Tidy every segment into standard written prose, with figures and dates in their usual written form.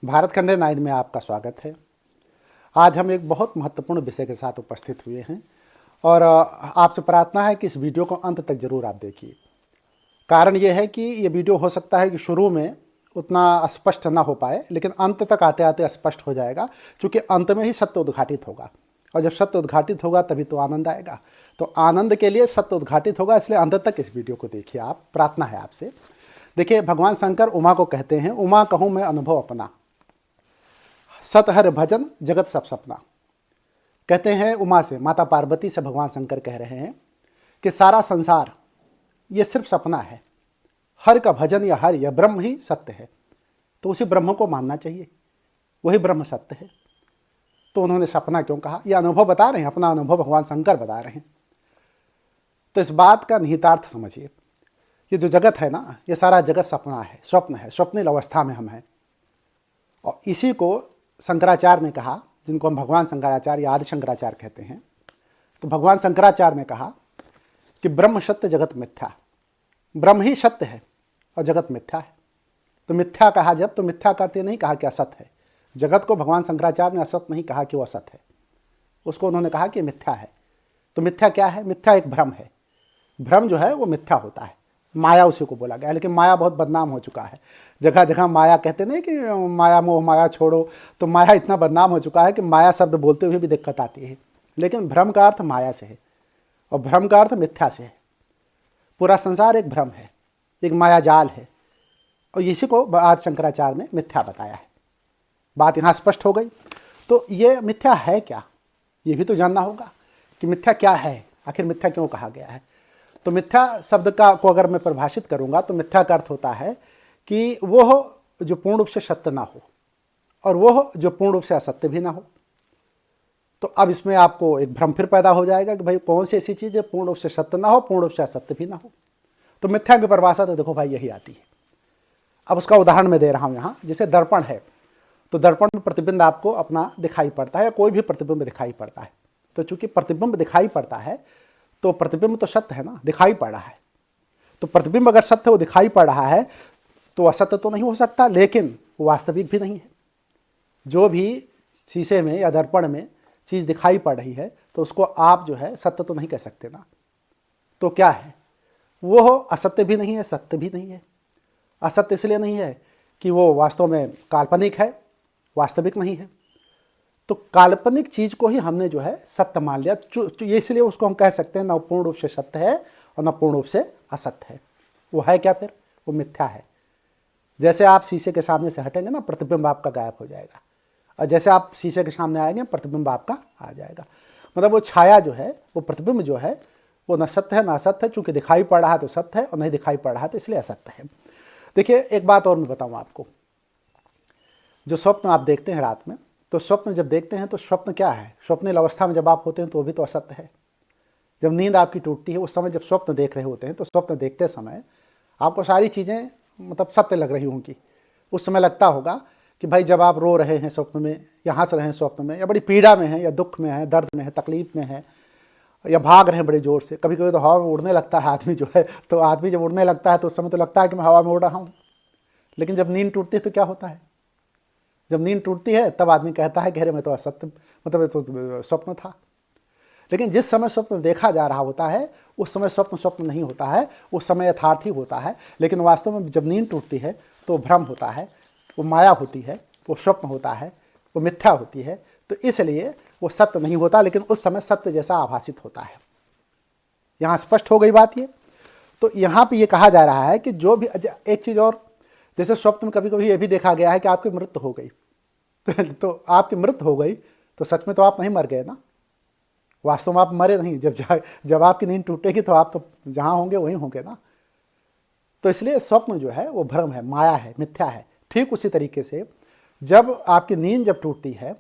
भारत खंडे 9 में आपका स्वागत है। आज हम एक बहुत महत्वपूर्ण विषय के साथ उपस्थित हुए हैं और आपसे प्रार्थना है कि इस वीडियो को अंत तक जरूर आप देखिए। कारण ये है कि ये वीडियो हो सकता है कि शुरू में उतना स्पष्ट ना हो पाए, लेकिन अंत तक आते आते स्पष्ट हो जाएगा, क्योंकि अंत में ही सत्य उद्घाटित होगा और जब सत्य उद्घाटित होगा तभी तो आनंद आएगा। तो आनंद के लिए सत्य उद्घाटित होगा, इसलिए अंत तक इस वीडियो को देखिए। आप, प्रार्थना है आपसे। देखिए, भगवान शंकर उमा को कहते हैं, उमा कहूँ मैं अनुभव अपना, सत हर भजन जगत सब सपना। कहते हैं उमा से, माता पार्वती से भगवान शंकर कह रहे हैं कि सारा संसार ये सिर्फ सपना है, हर का भजन या हर या ब्रह्म ही सत्य है, तो उसी ब्रह्म को मानना चाहिए, वही ब्रह्म सत्य है। तो उन्होंने सपना क्यों कहा? यह अनुभव बता रहे हैं, अपना अनुभव भगवान शंकर बता रहे हैं। तो इस बात का निहितार्थ समझिए। ये जो जगत है ना, ये सारा जगत सपना है, स्वप्न है, स्वप्निल अवस्था में हम हैं। और इसी को शंकराचार्य ने कहा, जिनको हम भगवान शंकराचार्य या आदि शंकराचार्य कहते हैं। तो भगवान शंकराचार्य ने कहा कि ब्रह्म सत्य जगत मिथ्या, ब्रह्म ही सत्य है और जगत मिथ्या है। तो मिथ्या कहा जब, तो मिथ्या करते नहीं कहा कि असत है। जगत को भगवान शंकराचार्य ने असत नहीं कहा कि वो असत है, उसको उन्होंने कहा कि मिथ्या है। तो मिथ्या क्या है? मिथ्या एक भ्रम है। भ्रम जो है वो मिथ्या होता है, माया उसी को बोला गया। लेकिन माया बहुत बदनाम हो चुका है, जगह जगह माया कहते नहीं कि माया मोह माया छोड़ो। तो माया इतना बदनाम हो चुका है कि माया शब्द बोलते हुए भी दिक्कत आती है। लेकिन भ्रम का अर्थ माया से है और भ्रम का अर्थ मिथ्या से है। पूरा संसार एक भ्रम है, एक माया जाल है, और इसी को आज शंकराचार्य ने मिथ्या बताया है। बात यहाँ स्पष्ट हो गई। तो ये मिथ्या है क्या, ये भी तो जानना होगा कि मिथ्या क्या है, आखिर मिथ्या क्यों कहा गया है। तो मिथ्या शब्द का को अगर मैं परिभाषित करूंगा तो मिथ्या का अर्थ होता है कि वो जो पूर्ण रूप से सत्य ना हो और वो जो पूर्ण रूप से असत्य भी ना हो। तो अब इसमें आपको एक भ्रम फिर पैदा हो जाएगा कि भाई कौन सी ऐसी चीज़ है पूर्ण रूप से सत्य ना हो, पूर्ण रूप से असत्य भी ना हो। तो मिथ्या की परिभाषा तो देखो भाई यही आती है। अब उसका उदाहरण मैं दे रहा हूँ यहाँ। जैसे दर्पण है, तो दर्पण में प्रतिबिंब आपको अपना दिखाई पड़ता है, या कोई भी प्रतिबिंब दिखाई पड़ता है। तो चूंकि प्रतिबिंब दिखाई पड़ता है तो प्रतिबिंब तो सत्य है ना, दिखाई पड़ रहा है। तो प्रतिबिंब अगर सत्य वो दिखाई पड़ रहा है तो असत्य तो नहीं हो सकता, लेकिन वो वास्तविक भी नहीं है। जो भी शीशे में या दर्पण में चीज़ दिखाई पड़ रही है तो उसको आप जो है सत्य तो नहीं कह सकते ना। तो क्या है वो? असत्य भी नहीं है, सत्य भी नहीं है। असत्य इसलिए नहीं है कि वो वास्तव में काल्पनिक है, वास्तविक नहीं है। तो काल्पनिक चीज को ही हमने जो है सत्य मान लिया, ये इसलिए उसको हम कह सकते हैं ना पूर्ण रूप से सत्य है और न पूर्ण रूप से असत्य है। वो है क्या फिर? वो मिथ्या है। जैसे आप शीशे के सामने से हटेंगे ना, प्रतिबिंब आपका गायब हो जाएगा, और जैसे आप शीशे के सामने आएंगे प्रतिबिंब आपका आ जाएगा। मतलब वो छाया जो है, वो प्रतिबिंब जो है, वो न सत्य है ना असत्य है। चूंकि दिखाई पड़ रहा है तो सत्य है और नहीं दिखाई पड़ रहा है तो इसलिए असत्य है। देखिए, एक बात और मैं बताऊं आपको। जो स्वप्न आप देखते हैं रात में, तो स्वप्न जब देखते हैं तो स्वप्न क्या है? स्वप्निल अवस्था में जब आप होते हैं तो वो भी तो असत्य है। जब नींद आपकी टूटती है उस समय जब स्वप्न देख रहे होते हैं, तो स्वप्न देखते समय आपको सारी चीज़ें मतलब सत्य लग रही होंगी। उस समय लगता होगा कि भाई जब आप रो रहे हैं स्वप्न में, या हंस रहे हैं स्वप्न में, या बड़ी पीड़ा में हैं, या दुख में हैं, दर्द में है, तकलीफ में है, या भाग रहे हैं बड़े जोर से। कभी कभी तो हवा में उड़ने लगता है आदमी जो है। तो आदमी जब उड़ने लगता है तो उस समय तो लगता है कि मैं हवा में उड़ रहा हूँ। लेकिन जब नींद टूटती है तो क्या होता है? जब नींद टूटती है तब आदमी कहता है कि अरे मैं तो असत्य, मतलब तो स्वप्न था। लेकिन जिस समय स्वप्न देखा जा रहा होता है उस समय स्वप्न स्वप्न नहीं होता है, उस समय यथार्थी होता है। लेकिन वास्तव में जब नींद टूटती है तो भ्रम होता है, वो माया होती है, वो स्वप्न होता है, वो मिथ्या होती है। तो इसलिए वो सत्य नहीं होता, लेकिन उस समय सत्य जैसा आभासित होता है। यहाँ स्पष्ट हो गई बात ये। तो यहाँ पे ये कहा जा रहा है कि जो भी, एक चीज़ और, जैसे स्वप्न में कभी कभी ये भी देखा गया है कि आपकी मृत्यु हो गई। तो आपकी मृत्यु हो गई तो सच में तो आप नहीं मर गए ना, वास्तव में आप मरे नहीं। जब आपकी नींद टूटेगी तो आप तो जहां होंगे वहीं होंगे ना। तो इसलिए स्वप्न जो है वो भ्रम है, माया है, मिथ्या है। ठीक उसी तरीके से जब आपकी नींद जब टूटती है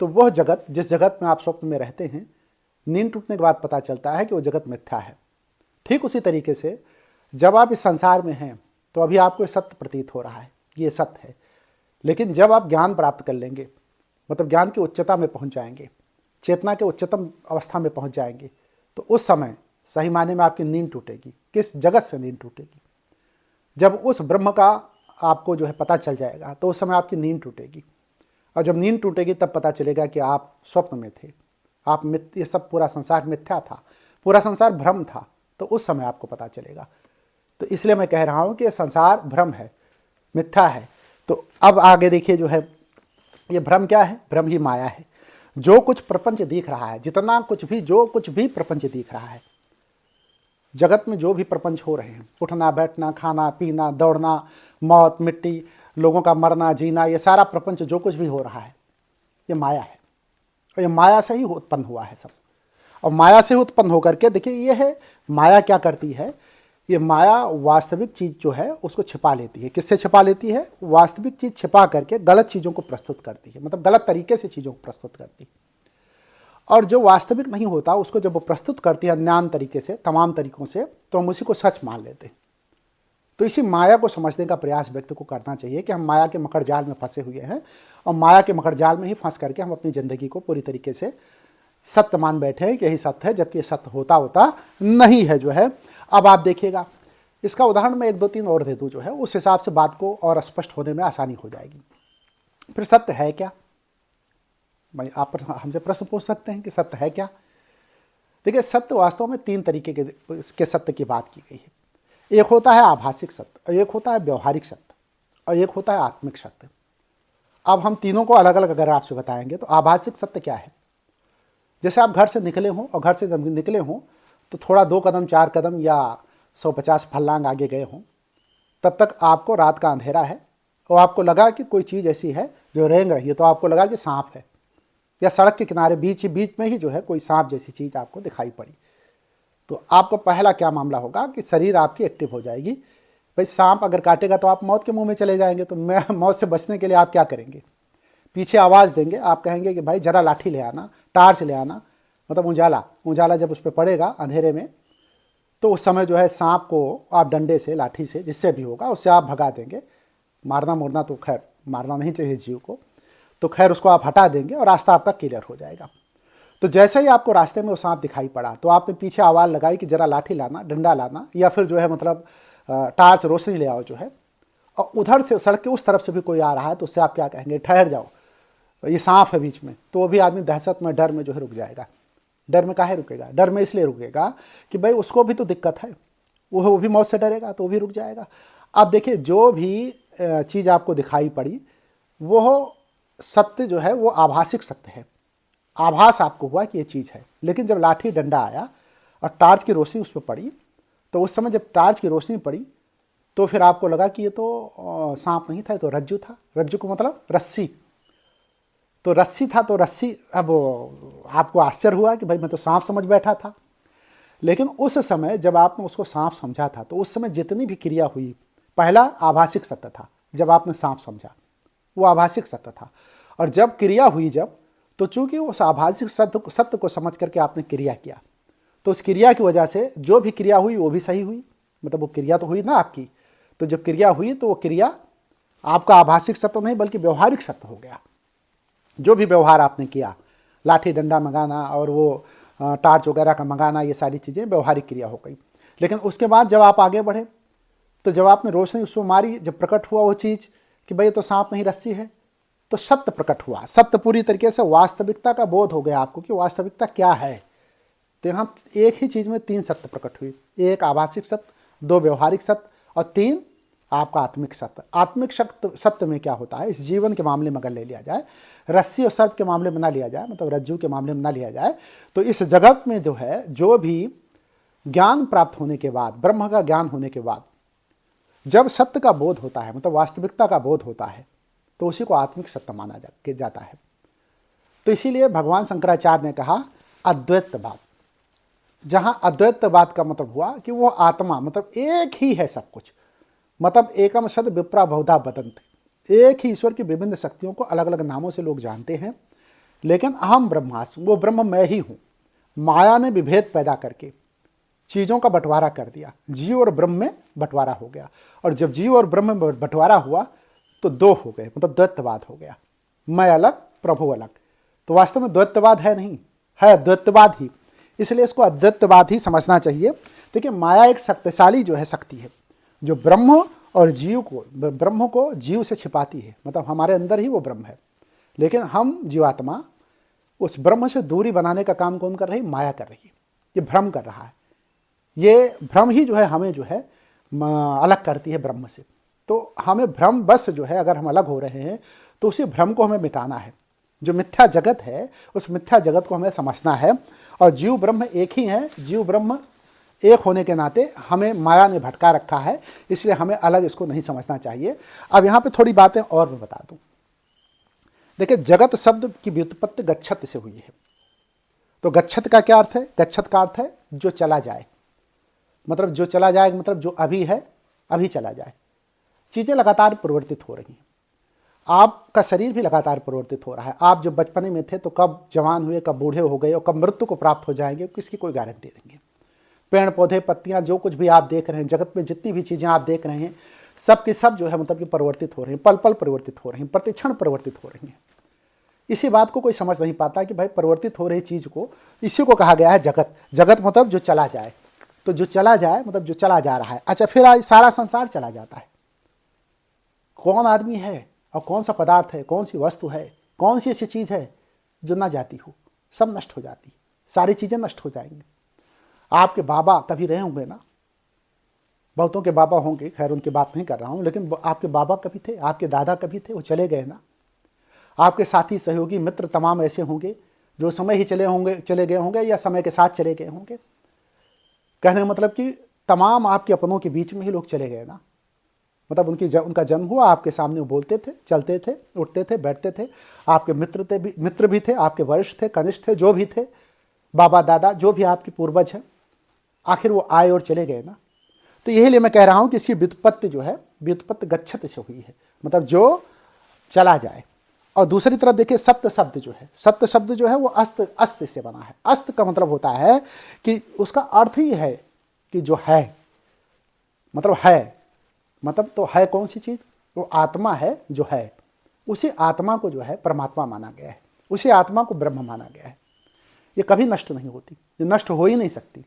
तो वह जगत, जिस जगत में आप स्वप्न में रहते हैं, नींद टूटने के बाद पता चलता है कि वो जगत मिथ्या है। ठीक उसी तरीके से जब आप इस संसार में हैं तो अभी आपको सत्य प्रतीत हो रहा है, ये सत्य है। लेकिन जब आप ज्ञान प्राप्त कर लेंगे, मतलब ज्ञान की उच्चता में पहुंच जाएंगे, चेतना के उच्चतम अवस्था में पहुंच जाएंगे, तो उस समय सही मायने में आपकी नींद टूटेगी। किस जगत से नींद टूटेगी? जब उस ब्रह्म का आपको जो है पता चल जाएगा तो उस समय आपकी नींद टूटेगी, और जब नींद टूटेगी तब पता चलेगा कि आप स्वप्न में थे, आप ये सब पूरा संसार मिथ्या था, पूरा संसार भ्रम था, तो उस समय आपको पता चलेगा। तो इसलिए मैं कह रहा हूँ कि संसार भ्रम है, मिथ्या है। तो अब आगे देखिए जो है ये भ्रम क्या है, भ्रम ही माया है। जो कुछ प्रपंच दिख रहा है, जितना कुछ भी जो कुछ भी प्रपंच दिख रहा है, जगत में जो भी प्रपंच हो रहे हैं, उठना बैठना खाना पीना दौड़ना मौत मिट्टी लोगों का मरना जीना, ये सारा प्रपंच जो कुछ भी हो रहा है ये माया है, और ये माया से ही उत्पन्न हुआ है सब। और माया से उत्पन्न होकर के देखिए ये है माया क्या करती है, ये माया वास्तविक चीज़ जो है उसको छिपा लेती है। किससे छिपा लेती है, वास्तविक चीज़ छिपा करके गलत चीज़ों को प्रस्तुत करती है, मतलब गलत तरीके से चीज़ों को प्रस्तुत करती है। और जो वास्तविक नहीं होता उसको जब वो प्रस्तुत करती है अज्ञान तरीके से, तमाम तरीकों से, तो हम उसी को सच मान लेते हैं। तो इसी माया को समझने का प्रयास व्यक्ति को करना चाहिए कि हम माया के मकड़ जाल में फंसे हुए हैं, और माया के मकड़ जाल में ही फंस करके हम अपनी ज़िंदगी को पूरी तरीके से सत्य मान बैठे हैं कि यही सत्य है, जबकि सत्य होता नहीं है जो है। अब आप देखिएगा इसका उदाहरण मैं 1 2 3 और दे दूँ जो है, उस हिसाब से बात को और स्पष्ट होने में आसानी हो जाएगी। फिर सत्य है क्या, भाई आप हमसे प्रश्न पूछ सकते हैं कि सत्य है क्या। देखिए सत्य वास्तव में 3 तरीके के सत्य की बात की गई है। एक होता है आभासिक सत्य, और एक होता है व्यवहारिक सत्य, और एक होता है आत्मिक सत्य। अब हम तीनों को अलग अलग अगर आपसे बताएंगे तो आभासिक सत्य क्या है, जैसे आप घर से निकले हों, और घर से जब निकले हों तो थोड़ा 2 कदम 4 कदम या 150 फर्लांग आगे गए हों, तब तक आपको रात का अंधेरा है और आपको लगा कि कोई चीज़ ऐसी है जो रेंग रही है, तो आपको लगा कि सांप है, या सड़क के किनारे बीच में ही जो है कोई सांप जैसी चीज़ आपको दिखाई पड़ी। तो आपको पहला क्या मामला होगा कि शरीर आपकी एक्टिव हो जाएगी। भाई सांप अगर काटेगा तो आप मौत के मुंह में चले जाएंगे, तो मैं मौत से बचने के लिए आप क्या करेंगे, पीछे आवाज़ देंगे, आप कहेंगे कि भाई जरा लाठी ले आना, टार्च ले आना, मतलब उजाला जब उस पर पड़ेगा अंधेरे में, तो उस समय जो है सांप को आप डंडे से लाठी से जिससे भी होगा उससे आप भगा देंगे। मारना मुरना तो खैर मारना नहीं चाहिए जीव को, तो खैर उसको आप हटा देंगे और रास्ता आपका क्लियर हो जाएगा। तो जैसे ही आपको रास्ते में वो सांप दिखाई पड़ा तो आपने पीछे आवाज़ लगाई कि जरा लाठी लाना, डंडा लाना, या फिर जो है मतलब टार्च रोशनी ले आओ जो है। और उधर से सड़क के उस तरफ से भी कोई आ रहा है तो उससे आप क्या कहेंगे, ठहर जाओ, ये सांप है बीच में। तो वो भी आदमी दहशत में डर में जो है रुक जाएगा। डर में काहे रुकेगा, डर में इसलिए रुकेगा कि भाई उसको भी तो दिक्कत है, वो भी मौत से डरेगा तो वो भी रुक जाएगा। अब देखिए जो भी चीज़ आपको दिखाई पड़ी वो सत्य जो है वो आभासिक सत्य है, आभास आपको हुआ कि ये चीज़ है। लेकिन जब लाठी डंडा आया और टार्च की रोशनी उस पर पड़ी, तो उस समय जब टार्च की रोशनी पड़ी तो फिर आपको लगा कि ये तो सांप नहीं था, ये तो रज्जू था। रज्जू को मतलब रस्सी, तो रस्सी था तो रस्सी। अब आपको आश्चर्य हुआ कि भाई मैं तो सांप समझ बैठा था। लेकिन उस समय जब आपने उसको सांप समझा था तो उस समय जितनी भी क्रिया हुई, पहला आभासिक सत्य था, जब आपने सांप समझा वो आभासिक सत्य था। और जब क्रिया हुई तो चूंकि उस आभासिक सत्य को समझ करके आपने क्रिया किया, तो उस क्रिया की वजह से जो भी क्रिया हुई वो भी सही हुई, मतलब वो क्रिया तो हुई ना आपकी। तो जब क्रिया हुई तो वो क्रिया आपका आभासिक सत्य नहीं बल्कि व्यवहारिक सत्य हो गया। जो भी व्यवहार आपने किया, लाठी डंडा मंगाना और वो टार्च वगैरह का मंगाना, ये सारी चीज़ें व्यवहारिक क्रिया हो गई। लेकिन उसके बाद जब आप आगे बढ़े तो जब आपने रोशनी उस पर मारी, जब प्रकट हुआ वो चीज़ कि भाई तो सांप नहीं रस्सी है, तो सत्य प्रकट हुआ। सत्य पूरी तरीके से वास्तविकता का बोध हो गया आपको कि वास्तविकता क्या है। तो यहाँ एक ही चीज़ में 3 सत्य प्रकट हुई, 1 आभासिक सत्य, 2 व्यवहारिक सत्य, और 3 आपका आत्मिक सत्य। आत्मिक सत्य में क्या होता है, इस जीवन के मामले में अगर ले लिया जाए, रस्सी और सर्प के मामले में ना लिया जाए, मतलब रज्जू के मामले में ना लिया जाए, तो इस जगत में जो है जो भी ज्ञान प्राप्त होने के बाद, ब्रह्म का ज्ञान होने के बाद जब सत्य का बोध होता है, मतलब वास्तविकता का बोध होता है, तो उसी को आत्मिक सत्य माना जाता है। तो इसीलिए भगवान शंकराचार्य ने कहा अद्वैतवाद। जहां अद्वैतवाद का मतलब हुआ कि वो आत्मा मतलब एक ही है सब कुछ, मतलब एकम सद विप्रा बहुधा बदंत, एक ही ईश्वर की विभिन्न शक्तियों को अलग अलग नामों से लोग जानते हैं, लेकिन अहम ब्रह्मास्मि, वो ब्रह्म मैं ही हूँ। माया ने विभेद पैदा करके चीज़ों का बंटवारा कर दिया, जीव और ब्रह्म में बंटवारा हो गया। और जब जीव और ब्रह्म में बंटवारा हुआ तो 2 हो गए, मतलब द्वैतवाद हो गया, मैं अलग प्रभु अलग। तो वास्तव में द्वैतवाद है नहीं, है अद्वैतवाद ही। इसलिए इसको अद्वैतवाद ही समझना चाहिए। देखिए माया एक शक्तिशाली जो है शक्ति है, जो ब्रह्म और जीव को, ब्रह्म को जीव से छिपाती है, मतलब हमारे अंदर ही वो ब्रह्म है। लेकिन हम जीवात्मा उस ब्रह्म से दूरी बनाने का काम कौन कर रही है? माया कर रही है। ये भ्रम कर रहा है। ये भ्रम ही जो है हमें जो है अलग करती है ब्रह्म से। तो हमें भ्रम बस जो है, अगर हम अलग हो रहे हैं तो उसी भ्रम को हमें मिटाना है। जो मिथ्या जगत है उस मिथ्या जगत को हमें समझना है। और जीव ब्रह्म एक ही है। जीव ब्रह्म एक होने के नाते हमें माया ने भटका रखा है, इसलिए हमें अलग इसको नहीं समझना चाहिए। अब यहाँ पे थोड़ी बातें और मैं बता दूं। देखिए, जगत शब्द की व्युत्पत्ति गच्छत से हुई है। तो गच्छत का क्या अर्थ है? गच्छत का अर्थ है जो चला जाए, मतलब जो चला जाए, मतलब जो अभी है अभी चला जाए। चीज़ें लगातार परिवर्तित हो रही हैं। आपका शरीर भी लगातार परिवर्तित हो रहा है। आप जब बचपने में थे तो कब जवान हुए, कब बूढ़े हो गए और कब मृत्यु को प्राप्त हो जाएंगे, किसकी कोई गारंटी देंगे? पेड़ पौधे, पत्तियां, जो कुछ भी आप देख रहे हैं, जगत में जितनी भी चीज़ें आप देख रहे हैं, सब की सब जो है मतलब कि परिवर्तित हो रही हैं, पल पल परिवर्तित हो रही हैं, प्रतिक्षण परिवर्तित हो रही हैं। इसी बात को कोई समझ नहीं पाता कि भाई परिवर्तित हो रही चीज़ को, इसी को कहा गया है जगत। जगत मतलब जो चला जाए। तो जो चला जाए मतलब जो चला जा रहा है। अच्छा, फिर आज सारा संसार चला जाता है। कौन आदमी है और कौन सा पदार्थ है, कौन सी वस्तु है, कौन सी ऐसी चीज़ है जो ना जाती हो? सब नष्ट हो जाती, सारी चीज़ें नष्ट हो जाएंगी। आपके बाबा कभी रहे होंगे ना, बहुतों के बाबा होंगे, खैर उनकी बात नहीं कर रहा हूँ, लेकिन आपके बाबा कभी थे, आपके दादा कभी थे, वो चले गए ना। आपके साथी, सहयोगी, मित्र तमाम ऐसे होंगे जो समय ही चले गए होंगे या समय के साथ चले गए होंगे। कहने का मतलब कि तमाम आपके अपनों के बीच में ही लोग चले गए ना। मतलब उनका जन्म हुआ, आपके सामने वो बोलते थे, चलते थे, उठते थे, बैठते थे। आपके मित्र भी थे, आपके वरिष्ठ थे, कनिष्ठ थे, जो भी थे, बाबा दादा, जो भी आपके पूर्वज हैं, आखिर वो आए और चले गए ना। तो यही लिए मैं कह रहा हूँ कि इसकी व्युत्पत्ति जो है, व्युत्पत्ति गच्छत से हुई है, मतलब जो चला जाए। और दूसरी तरफ देखिए, सत्य शब्द जो है, सत्य शब्द जो है वो अस्त से बना है। अस्त का मतलब होता है कि उसका अर्थ ही है कि जो है, मतलब है, मतलब तो है कौन सी चीज़? वो आत्मा है जो है। उसी आत्मा को जो है परमात्मा माना गया है, उसी आत्मा को ब्रह्म माना गया है। ये कभी नष्ट नहीं होती, ये नष्ट हो ही नहीं सकती।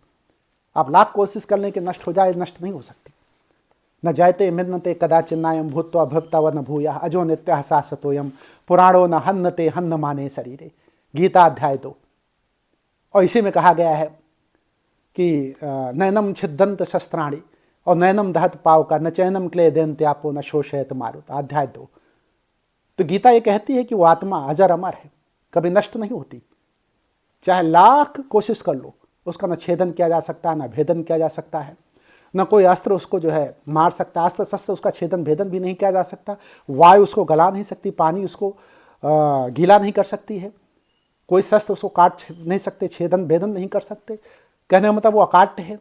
आप लाख कोशिश कर लें कि नष्ट हो जाए, नष्ट नहीं हो सकती। न जायते मिन्नते कदाचिन्नायम भूत्वा भवता व न भूया अजो नित्य शाश्वतोयम पुराणो न हन्नते हन्न माने शरीरे। गीता अध्याय 2। और इसी में कहा गया है कि नैनम छिदंत शस्त्राणी और नैनम दहत पाव का न चैनम क्ले देन्त्यापो न शोषयत मारुत। अध्याय 2। तो गीता ये कहती है कि वो आत्मा अजर अमर है, कभी नष्ट नहीं होती। चाहे लाख कोशिश कर लो, उसका न छेदन किया जा सकता है, न भेदन किया जा सकता है, न कोई अस्त्र उसको जो है मार सकता, अस्त्र शस्त्र उसका छेदन भेदन भी नहीं किया जा सकता। वायु उसको गला नहीं सकती, पानी उसको गीला नहीं कर सकती है, कोई शस्त्र उसको काट नहीं सकते, छेदन भेदन नहीं कर सकते। कहने का मतलब वो अकाट्य है,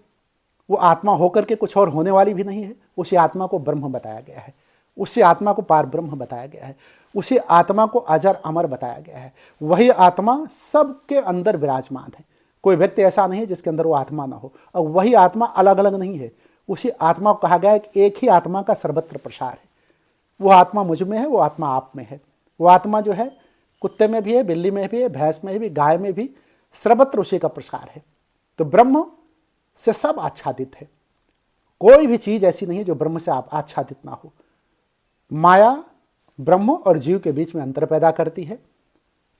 वो आत्मा होकर के कुछ और होने वाली भी नहीं है। उसी आत्मा को ब्रह्म बताया गया है, उसी आत्मा को पार ब्रह्म बताया गया है, उसी आत्मा को अजर अमर बताया गया है। वही आत्मा सबके अंदर विराजमान है। कोई व्यक्ति ऐसा नहीं है जिसके अंदर वो आत्मा ना हो। और वही आत्मा अलग अलग नहीं है। उसी आत्मा को कहा गया है कि एक ही आत्मा का सर्वत्र प्रसार है। वो आत्मा मुझ में है, वो आत्मा आप में है। वो आत्मा जो है कुत्ते में भी है, बिल्ली में भी है, भैंस में भी, गाय में भी, सर्वत्र उसी का प्रसार है। तो ब्रह्म से सब आच्छादित है। कोई भी चीज ऐसी नहीं है जो ब्रह्म से आच्छादित ना हो। माया ब्रह्म और जीव के बीच में अंतर पैदा करती है।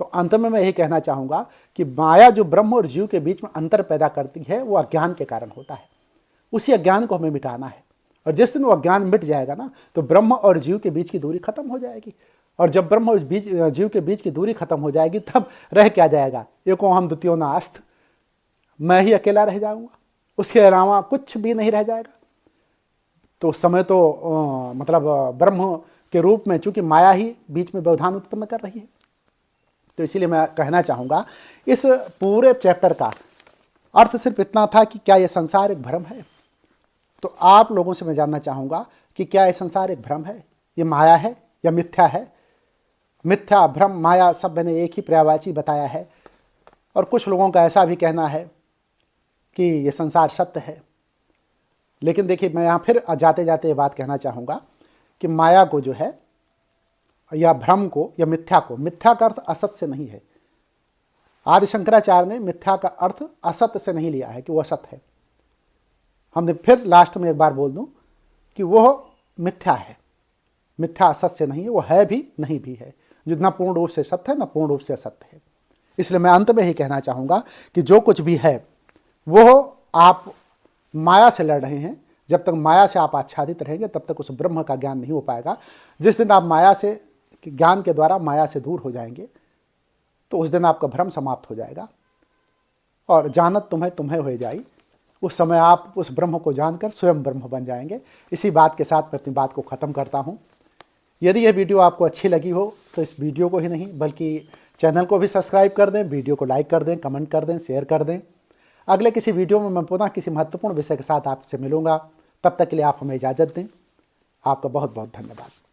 तो अंत में मैं यही कहना चाहूंगा कि माया जो ब्रह्म और जीव के बीच में अंतर पैदा करती है वो अज्ञान के कारण होता है। उसी अज्ञान को हमें मिटाना है। और जिस दिन वो अज्ञान मिट जाएगा ना, तो ब्रह्म और जीव के बीच की दूरी खत्म हो जाएगी। और जब ब्रह्म और जीव के बीच की दूरी खत्म हो जाएगी, तब रह क्या जाएगा? एको हम द्वितीयो न अस्त, मैं ही अकेला रह जाऊंगा, उसके अलावा कुछ भी नहीं रह जाएगा। तो उस समय तो मतलब ब्रह्म के रूप में, चूंकि माया ही बीच में व्यवधान उत्पन्न कर रही है। तो इसीलिए मैं कहना चाहूँगा, इस पूरे चैप्टर का अर्थ सिर्फ इतना था कि क्या यह संसार एक भ्रम है। तो आप लोगों से मैं जानना चाहूँगा कि क्या यह संसार एक भ्रम है, ये माया है या मिथ्या है? मिथ्या, भ्रम, माया सब मैंने एक ही पर्यायवाची बताया है। और कुछ लोगों का ऐसा भी कहना है कि ये संसार सत्य है। लेकिन देखिए, मैं यहाँ फिर जाते जाते ये बात कहना चाहूँगा कि माया को जो है, या भ्रम को, या मिथ्या को, मिथ्या का अर्थ असत से नहीं है। आदि शंकराचार्य ने मिथ्या का अर्थ असत से नहीं लिया है कि वो असत है। हमने फिर लास्ट में एक बार बोल दूं कि वह मिथ्या है, मिथ्या असत्य नहीं है, वो है भी नहीं भी है। जो न पूर्ण रूप से सत्य है न पूर्ण रूप से असत्य है। इसलिए मैं अंत में ही कहना चाहूँगा कि जो कुछ भी है वो आप माया से लड़ रहे हैं। जब तक माया से आप आच्छादित रहेंगे तब तक उस ब्रह्म का ज्ञान नहीं हो पाएगा। जिस दिन आप माया से ज्ञान के द्वारा माया से दूर हो जाएंगे तो उस दिन आपका भ्रम समाप्त हो जाएगा और जानत तुम्हें तुम्हें हो जाई। उस समय आप उस ब्रह्म को जानकर स्वयं ब्रह्म बन जाएंगे। इसी बात के साथ मैं अपनी बात को ख़त्म करता हूँ। यदि यह वीडियो आपको अच्छी लगी हो तो इस वीडियो को ही नहीं बल्कि चैनल को भी सब्सक्राइब कर दें, वीडियो को लाइक कर दें, कमेंट कर दें, शेयर कर दें। अगले किसी वीडियो में मैं पुनः किसी महत्वपूर्ण विषय के साथ आपसे मिलूंगा। तब तक के लिए आप हमें इजाज़त दें। आपका बहुत बहुत धन्यवाद।